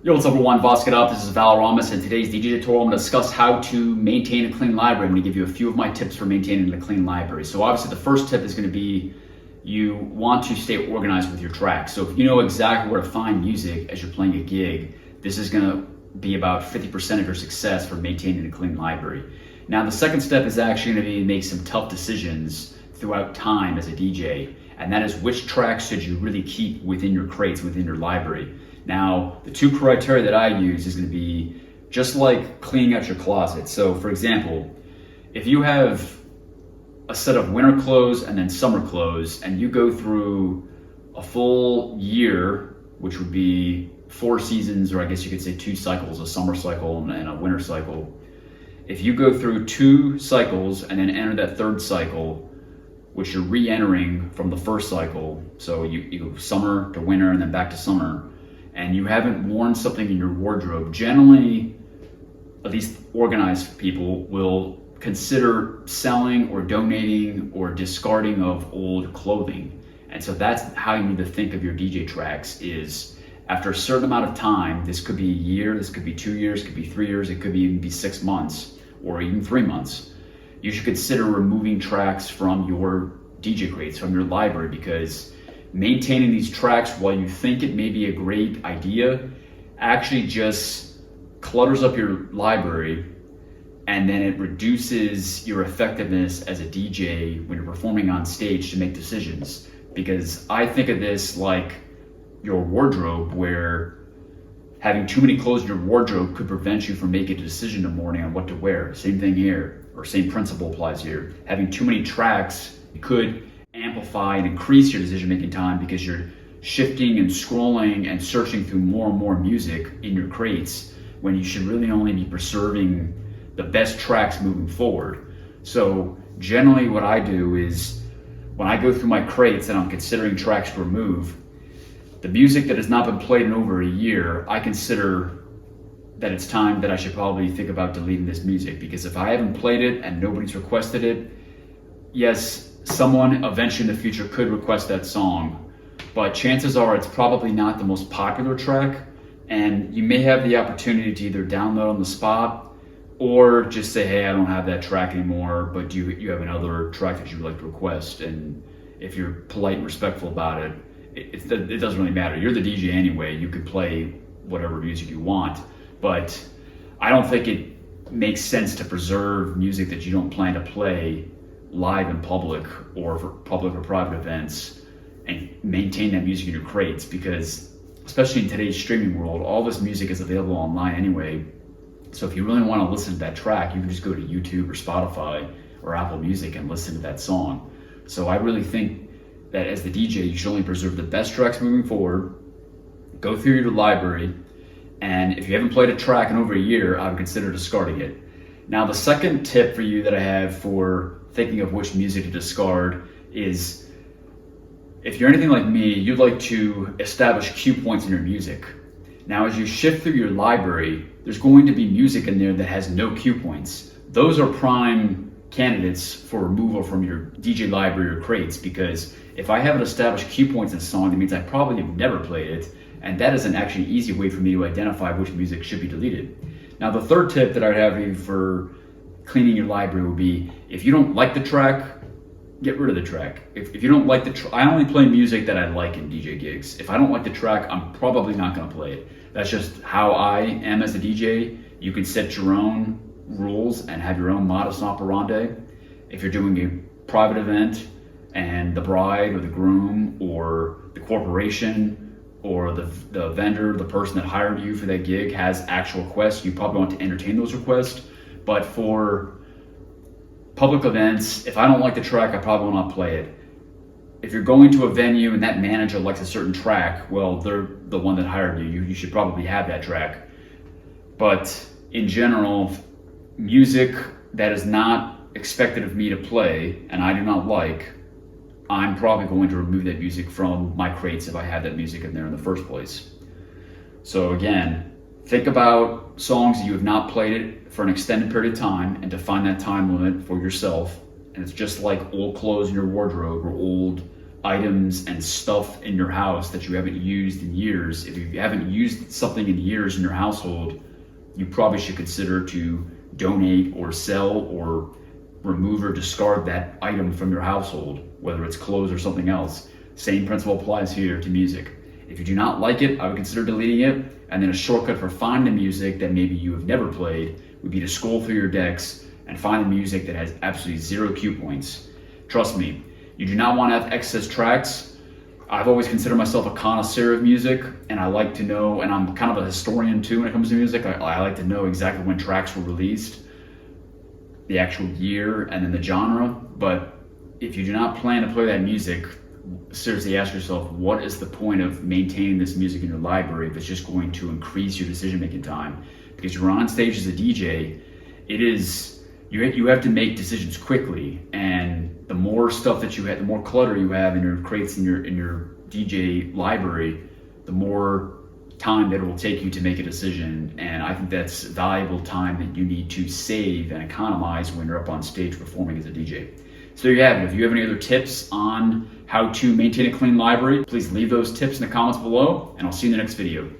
Yo, what's up everyone, Vosked Up. This is Valoramous, and today's DJ tutorial I'm going to discuss how to maintain a clean library. I'm going to give you a few of my tips for maintaining a clean library. So obviously the first tip is going to be you want to stay organized with your tracks. So if you know exactly where to find music as you're playing a gig, this is going to be about 50% of your success for maintaining a clean library. Now the second step is actually going to be make some tough decisions throughout time as a DJ, and that is which tracks should you really keep within your crates, within your library. Now, the two criteria that I use is going to be just like cleaning out your closet. So for example, if you have a set of winter clothes and then summer clothes, and you go through a full year, which would be 4 seasons, or I guess you could say 2 cycles, a summer cycle and a winter cycle. If you go through 2 cycles and then enter that 3rd cycle, which you're re-entering from the 1st cycle, so you go summer to winter and then back to summer, and you haven't worn something in your wardrobe, generally, at least organized people will consider selling or donating or discarding of old clothing. And so that's how you need to think of your DJ tracks, is after a certain amount of time, this could be a year, this could be 2 years, it could be 3 years, it could even be 6 months or even 3 months. You should consider removing tracks from your DJ crates, from your library, because maintaining these tracks while you think it may be a great idea actually just clutters up your library, and then it reduces your effectiveness as a DJ when you're performing on stage to make decisions. Because I think of this like your wardrobe, where having too many clothes in your wardrobe could prevent you from making a decision in the morning on what to wear. Same thing here, or same principle applies here. Having too many tracks could amplify and increase your decision-making time, because you're shifting and scrolling and searching through more and more music in your crates when you should really only be preserving the best tracks moving forward. So generally what I do is when I go through my crates and I'm considering tracks to remove, the music that has not been played in over a year, I consider that it's time that I should probably think about deleting this music. Because if I haven't played it and nobody's requested it, yes, someone eventually in the future could request that song, but chances are it's probably not the most popular track, and you may have the opportunity to either download on the spot or just say, hey, I don't have that track anymore, but you have another track that you would like to request. And if you're polite and respectful about it, it doesn't really matter. You're the DJ anyway, you can play whatever music you want, but I don't think it makes sense to preserve music that you don't plan to play live in public or for public or private events and maintain that music in your crates, because especially in today's streaming world, all this music is available online anyway. So if you really want to listen to that track, you can just go to YouTube or Spotify or Apple Music and listen to that song. So I really think that as the DJ, you should only preserve the best tracks moving forward, go through your library, and if you haven't played a track in over a year, I would consider discarding it. Now the second tip for you that I have for thinking of which music to discard is, if you're anything like me, you'd like to establish cue points in your music. Now as you shift through your library, there's going to be music in there that has no cue points. Those are prime candidates for removal from your DJ library or crates, because if I haven't established cue points in a song, that means I probably have never played it, and that is an actually easy way for me to identify which music should be deleted. Now the third tip that I'd have for cleaning your library would be, if you don't like the track, get rid of the track. If you don't like the track, I only play music that I like in DJ gigs. If I don't like the track, I'm probably not gonna play it. That's just how I am as a DJ. You can set your own rules and have your own modus operandi. If you're doing a private event and the bride or the groom or the corporation or the vendor, the person that hired you for that gig has actual requests, you probably want to entertain those requests. But for public events, if I don't like the track, I probably will not play it. If you're going to a venue and that manager likes a certain track, well, they're the one that hired you. You should probably have that track. But in general, music that is not expected of me to play and I do not like, I'm probably going to remove that music from my crates if I had that music in there in the first place. So again, think about songs that you have not played it for an extended period of time and define that time limit for yourself. And it's just like old clothes in your wardrobe or old items and stuff in your house that you haven't used in years. If you haven't used something in years in your household, you probably should consider to donate or sell or remove or discard that item from your household, whether it's clothes or something else. Same principle applies here to music. If you do not like it, I would consider deleting it. And then a shortcut for finding music that maybe you have never played would be to scroll through your decks and find the music that has absolutely 0 cue points. Trust me, you do not want to have excess tracks. I've always considered myself a connoisseur of music, and I like to know, and I'm kind of a historian too when it comes to music. I like to know exactly when tracks were released, the actual year, and then the genre. But if you do not plan to play that music, seriously ask yourself, what is the point of maintaining this music in your library if it's just going to increase your decision-making time? Because you're on stage as a DJ, you have to make decisions quickly, and the more stuff that you have, the more clutter you have in your crates in your DJ library, the more time that it will take you to make a decision. And I think that's valuable time that you need to save and economize when you're up on stage performing as a DJ. So there you have it. If you have any other tips on how to maintain a clean library, please leave those tips in the comments below, and I'll see you in the next video.